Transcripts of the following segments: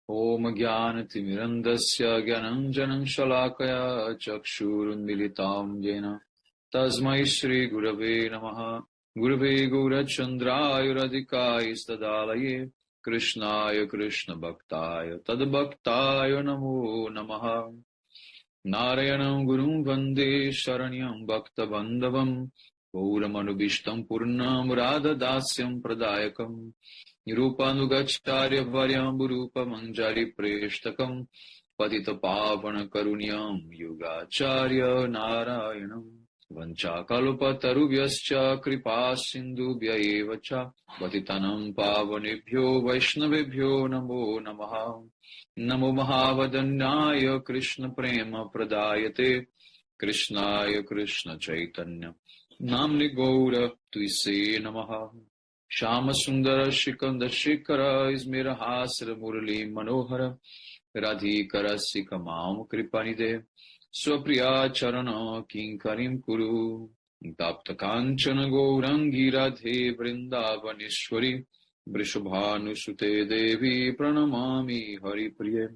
Om Jnanatimirandasya Gyananjanam Shalakaya Chakshurunmilitam Yena Tasmai Shri Gurave Namaha Gurave Gaurachandraya Radhikaya Stadalaye Krishnaya Krishna Bhaktaya Tadbhaktaya Namo Namaha Narayanam Gurum Vande Sharanyam Bhakta Bandhavam Gauramanu Purnam Radha Dasyam Pradayakam Nirupannugacharya Varyamburupa Manjari Preshtakam Patita Pavana Karunyam Yugacharya Narayanam Vanchakalpa Taruvyascha Kripa Sindhubhya Evacha Patitanam Pavanebhyo Vaishnavebhyo Namo Namaha Namo Mahavadanyaya Krishna Prema Pradayate Krishnaya Krishna Chaitanya Namni Gaura Tuise Namaha Shama Sundara Shikanda Shikara Ismira Hasra Murali Manohara Radhikara Sikamam Kripanide Swapriya Charana Kinkarim Kuru Tapta Kanchana Gourangi Radhe Vrindavanishwari Vrishabhanu Sute Devi Pranamami Hari Priye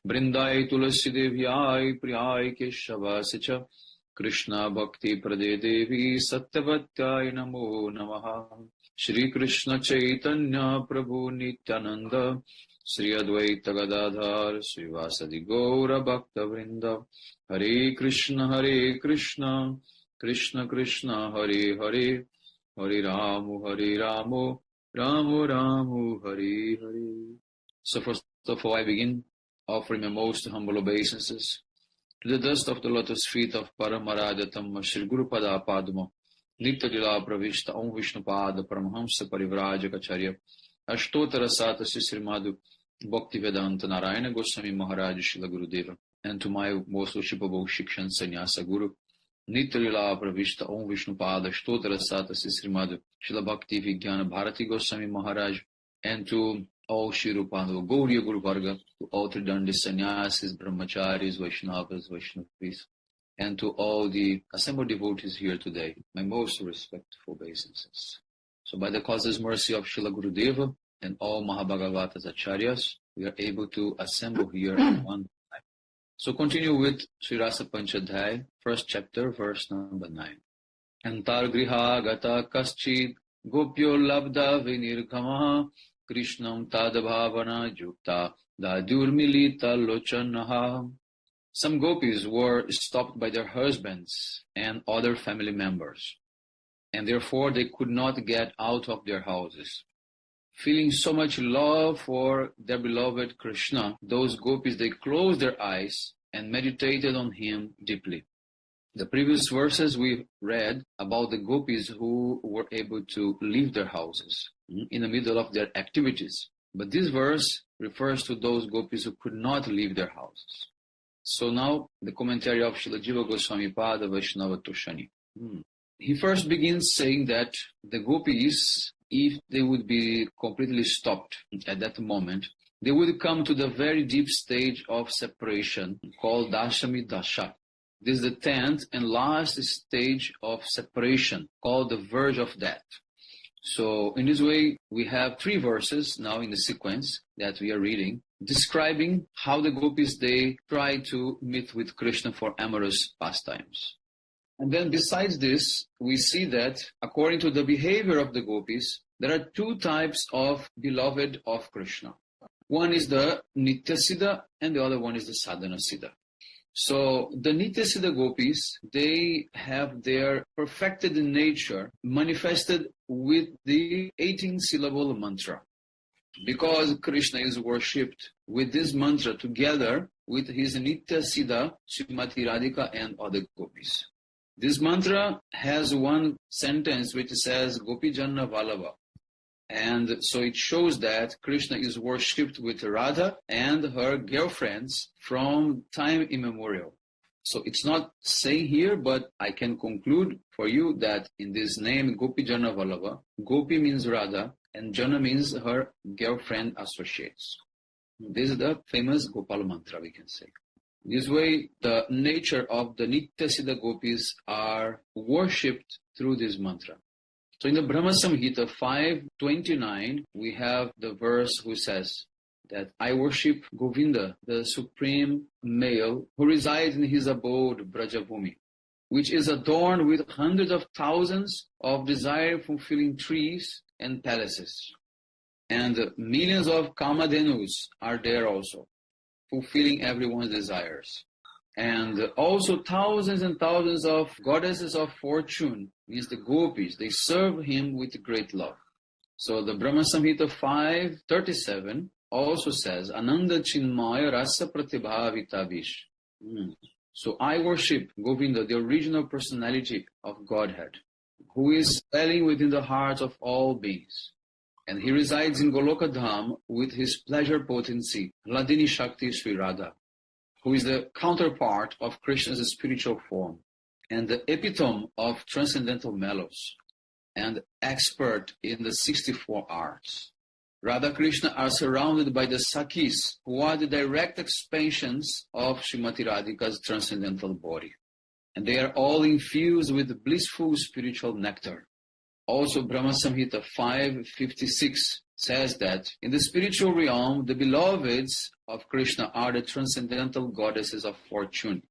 Brindai Tulasi Devyai Priyai Keshavasicha Krishna Bhakti Prade Devi Satyavatyai Namo Namaha Shri Krishna Chaitanya Prabhu Nityananda Sri Advaita Gadadhar Srivasadi Gaura Bhakta Vrinda Hare Krishna Krishna Krishna Hare Hare Hare Ramu Ramu Hare Hare. So first of all I begin offering my most humble obeisances to the dust of the lotus feet of Paramaradatam Shri Guru Pada Padma Nitya Lila Pravishta Om Vishnu Pada Paramahamsa Parivrajacharya Ashtotara Satasi Srimadu Bhakti Vedanta Narayana Goswami Maharaj Shila Gurudeva, and to my most worshipable Shikshan Sannyasa Guru Nitya Lila Pravishta Om Vishnu Pada Ashtotara Satasi Srimadu Shila Bhakti Vijnana Bharati Goswami Maharaj, and to all Shri Rupanu Gauriya Guru Varga, to all Tridandi Sannyasis, Brahmacharis, Vaishnavas, Vaishnavis, and to all the assembled devotees here today, my most respectful obeisances. So by the causeless mercy of Srila Gurudeva and all Mahabhagavatas Acharyas, we are able to assemble here at one time. So continue with Sri Rasa Pancadhyayi, first chapter, verse number 9. Antar griha gata kaschid gopyo labda vinirkamaha Krishnam tadabhavana yukta dadurmilita lochanaha. Some gopis were stopped by their husbands and other family members, and therefore they could not get out of their houses. Feeling so much love for their beloved Krishna, those gopis, they closed their eyes and meditated on him deeply. The previous verses we read about the gopis who were able to leave their houses in the middle of their activities. But this verse refers to those gopis who could not leave their houses. So now the commentary of Srila Jiva Goswami Pada Vaishnava Toshani. He first begins saying that the gopis, if they would be completely stopped at that moment, they would come to the very deep stage of separation called Dashami Dasha. This is the 10th and last stage of separation called the verge of death. So in this way, we have 3 verses now in the sequence that we are reading, describing how the gopis, they try to meet with Krishna for amorous pastimes. And then besides this, we see that according to the behavior of the gopis, there are 2 types of beloved of Krishna. One is the Nityasiddha and the other one is the Sadhanasiddha. So the Nityasiddha gopis, they have their perfected nature manifested with the 18-syllable mantra. Because Krishna is worshipped with this mantra together with his Nityasiddha, Srimati Radhika and other gopis. This mantra has one sentence which says Gopi Janna Vallabha. And so it shows that Krishna is worshipped with Radha and her girlfriends from time immemorial. So it's not saying here, but I can conclude for you that in this name, Gopi Janna Vallabha, Gopi means Radha and Janna means her girlfriend associates. This is the famous Gopala mantra, we can say. This way, the nature of the Nityasiddha gopis are worshipped through this mantra. So in the Brahma Samhita 5:29, we have the verse who says that I worship Govinda, the supreme male who resides in his abode, Brajabhumi, which is adorned with hundreds of thousands of desire-fulfilling trees and palaces. And millions of Kamadhenus are there also, fulfilling everyone's desires. And also thousands and thousands of goddesses of fortune, means the gopis, they serve him with great love. So the Brahma Samhita 5:37 also says, Ananda Chinmaya Rasa Pratibhavita Vish. So I worship Govinda, the original personality of Godhead, who is dwelling within the hearts of all beings. And he resides in Goloka Dham with his pleasure potency, Hladini Shakti Sri Radha, who is the counterpart of Krishna's spiritual form and the epitome of transcendental mellows and expert in the 64 arts. Radha Krishna are surrounded by the Sakhis, who are the direct expansions of Srimati Radhika's transcendental body. And they are all infused with blissful spiritual nectar. Also, Brahma Samhita 5:56 says that in the spiritual realm, the beloveds of Krishna are the transcendental goddesses of fortune.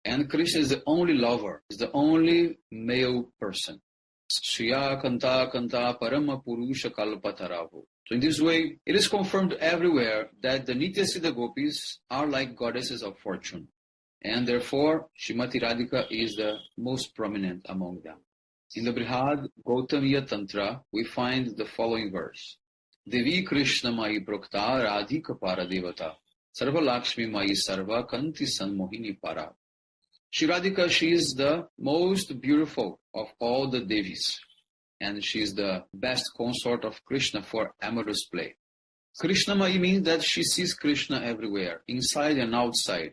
And Krishna is the only lover, is the only male person. Shriya Kanta Kanta Parama Purusha Kalpataravu. So in this way, it is confirmed everywhere that the Nityasiddha gopis are like goddesses of fortune. And therefore, Srimati Radhika is the most prominent among them. In the Brihad Gautamiya Tantra, we find the following verse. Devi Krishna Mai Prokta Radhika Paradevata Sarva Lakshmi Mai Sarva Kanti Sanmohini Para. Shri Radhika, she is the most beautiful of all the Devis. And she is the best consort of Krishna for amorous play. Krishna Mai means that she sees Krishna everywhere, inside and outside.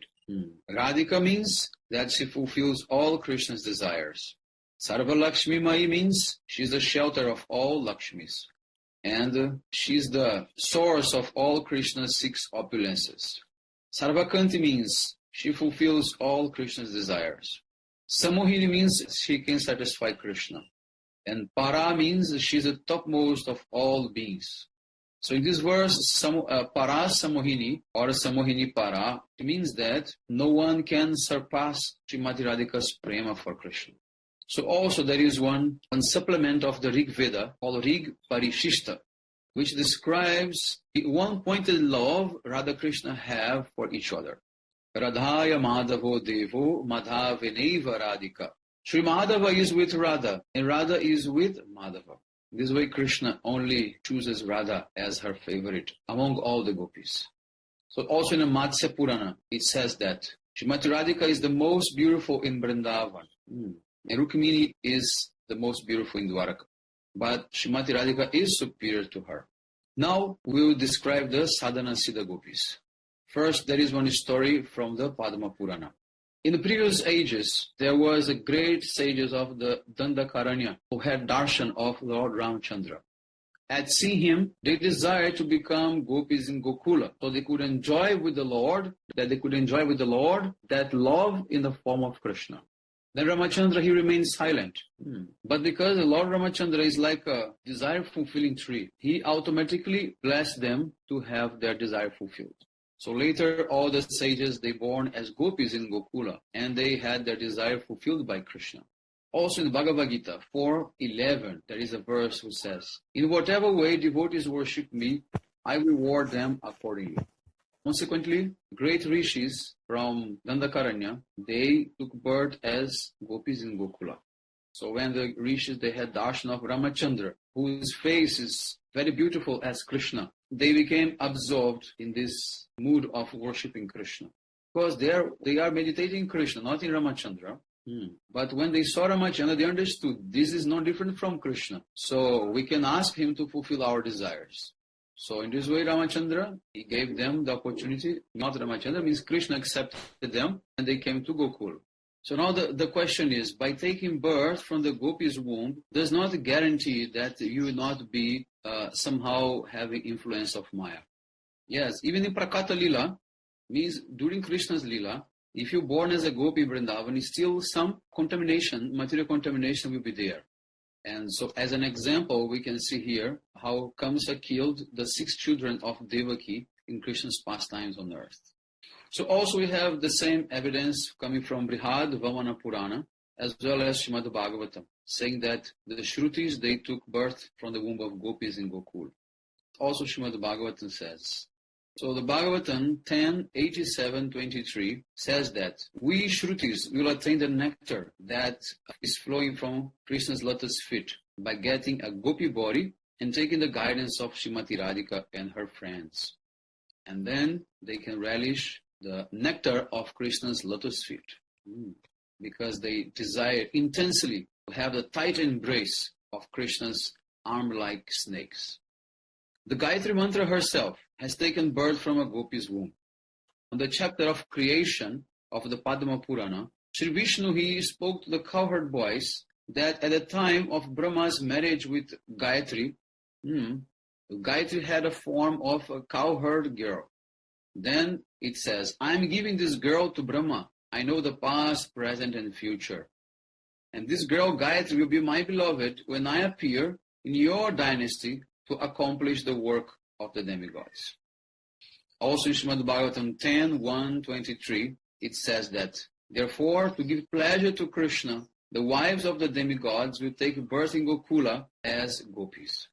Radhika means that she fulfills all Krishna's desires. Sarva Lakshmi Mai means she is the shelter of all Lakshmis. And she is the source of all Krishna's 6 opulences. Sarvakanti means she fulfills all Krishna's desires. Samohini means she can satisfy Krishna. And Para means she is the topmost of all beings. So in this verse, Para Samohini or Samohini Para, it means that no one can surpass Srimati Radhika's prema for Krishna. So also there is one supplement of the Rig Veda called Rig Parishishta, which describes the one-pointed love Radha Krishna have for each other. Radhaya Madhavo Devo Madhaveneva Radhika. Sri Madhava is with Radha and Radha is with Madhava. This way Krishna only chooses Radha as her favorite among all the gopis. So also in the Matsya Purana, it says that Srimati Radhika is the most beautiful in Vrindavan. And Rukmini is the most beautiful in Dwaraka. But Srimati Radhika is superior to her. Now we will describe the Sadhana Siddha gopis. First, there is one story from the Padma Purana. In the previous ages, there was a great sages of the Dandakaranya who had darshan of Lord Ramchandra. At seeing him, they desired to become gopis in Gokula, so they could enjoy with the Lord, that love in the form of Krishna. Then Ramachandra, he remained silent. But because the Lord Ramachandra is like a desire-fulfilling tree, he automatically blessed them to have their desire fulfilled. So later, all the sages, they born as gopis in Gokula, and they had their desire fulfilled by Krishna. Also in Bhagavad Gita 4:11, there is a verse which says, in whatever way devotees worship me, I reward them accordingly. Consequently, great rishis from Dandakaranya, they took birth as gopis in Gokula. So when the rishis, they had darshan of Ramachandra, whose face is very beautiful as Krishna, they became absorbed in this mood of worshipping Krishna. Because they are meditating Krishna, not in Ramachandra. But when they saw Ramachandra, they understood this is no different from Krishna. So we can ask him to fulfill our desires. So in this way, Ramachandra, he gave them the opportunity. Not Ramachandra, means Krishna accepted them and they came to Gokul. So now the question is, by taking birth from the Gopi's womb, does not guarantee that you will not be somehow having influence of Maya. Yes, even in Prakata Lila, means during Krishna's Lila, if you're born as a Gopi in Vrindavan, still some contamination, material contamination will be there. And so as an example, we can see here how Kamsa killed the 6 children of Devaki in Krishna's pastimes on earth. So also we have the same evidence coming from Brihad Vamana Purana as well as Srimad Bhagavatam, saying that the Shrutis, they took birth from the womb of gopis in Gokul. Also Srimad Bhagavatam says. So the Bhagavatam 10:87-23 says that we Shrutis will attain the nectar that is flowing from Krishna's lotus feet by getting a gopi body and taking the guidance of Srimati Radhika and her friends. And then they can relish the nectar of Krishna's lotus feet because they desire intensely to have the tight embrace of Krishna's arm-like snakes. The Gayatri Mantra herself has taken birth from a gopi's womb. On the chapter of creation of the Padma Purana, Sri Vishnu, he spoke to the cowherd boys that at the time of Brahma's marriage with Gayatri, Gayatri had a form of a cowherd girl. Then it says, I am giving this girl to Brahma. I know the past, present, and future. And this girl, Gayatri, will be my beloved when I appear in your dynasty to accomplish the work of the demigods. Also in Srimad Bhagavatam 10:1-23, it says that, therefore, to give pleasure to Krishna, the wives of the demigods will take birth in Gokula as gopis.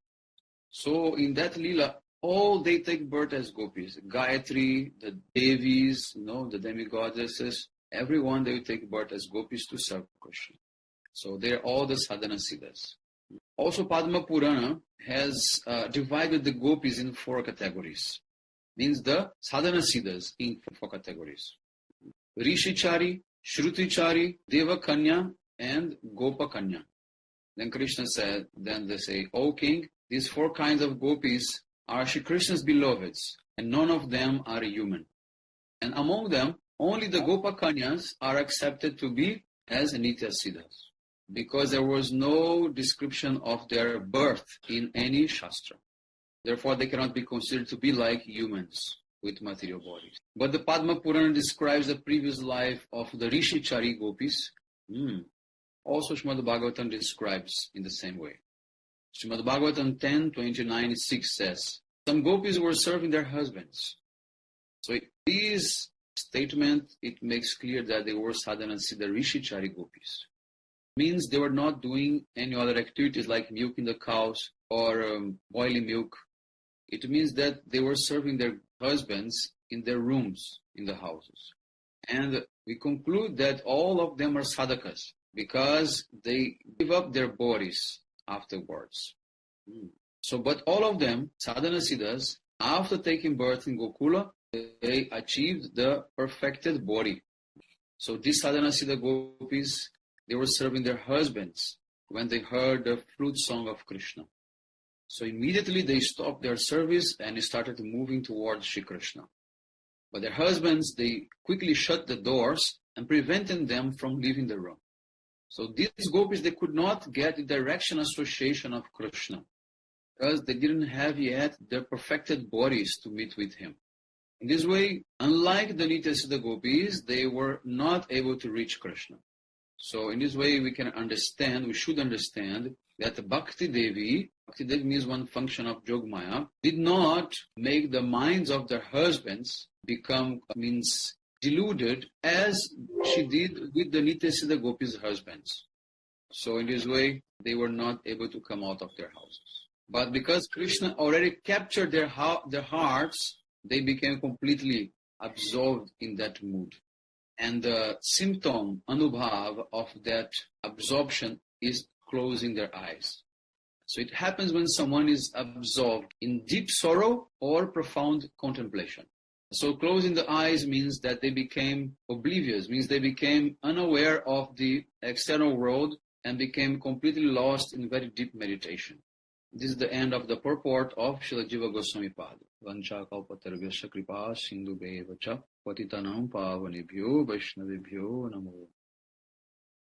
So in that lila, all they take birth as gopis. Gayatri, the Devis, the demigoddesses, everyone they will take birth as gopis to serve Krishna. So they're all the sadhana siddhas. Also Padma Purana has divided the gopis in 4 categories. Means the sadhana siddhas in 4 categories. Rishichari, Shrutichari, Devakanya, and Gopakanya. Then Krishna said, then they say, O king, these 4 kinds of gopis are Shri Krishna's beloveds, and none of them are human. And among them, only the Gopakanyas are accepted to be as Nitya Siddhas, because there was no description of their birth in any Shastra. Therefore, they cannot be considered to be like humans with material bodies. But the Padma Purana describes the previous life of the Rishichari gopis. Also, Srimad Bhagavatam describes in the same way. Srimad Bhagavatam 10:29-6 says, some gopis were serving their husbands. So this statement, it makes clear that they were sadhana siddha Rishichari gopis. Means they were not doing any other activities like milking the cows or boiling milk. It means that they were serving their husbands in their rooms in the houses. And we conclude that all of them are sadhakas because they give up their bodies afterwards. So, but all of them, sadhana siddhas, after taking birth in Gokula, they achieved the perfected body. So these sadhana siddha gopis, they were serving their husbands when they heard the flute song of Krishna. So immediately they stopped their service and started moving towards Shri Krishna. But their husbands, they quickly shut the doors and prevented them from leaving the room. So these gopis, they could not get the direction association of Krishna because they didn't have yet their perfected bodies to meet with him. In this way, unlike the Nitya Siddha gopis, they were not able to reach Krishna. So in this way, we should understand that Bhakti Devi means one function of Jogmaya, did not make the minds of their husbands deluded as she did with the Nitya Siddha gopis' husbands. So in this way, they were not able to come out of their houses. But because Krishna already captured their hearts, they became completely absorbed in that mood. And the symptom, anubhav, of that absorption is closing their eyes. So it happens when someone is absorbed in deep sorrow or profound contemplation. So closing the eyes means that they became oblivious, means they became unaware of the external world and became completely lost in very deep meditation. This is the end of the purport of Srila Jiva Goswami Pada. Vancha kalpatarvyasya kripa sindhubheva cha patitanam pavanebhyo vaishnavebhyo namo.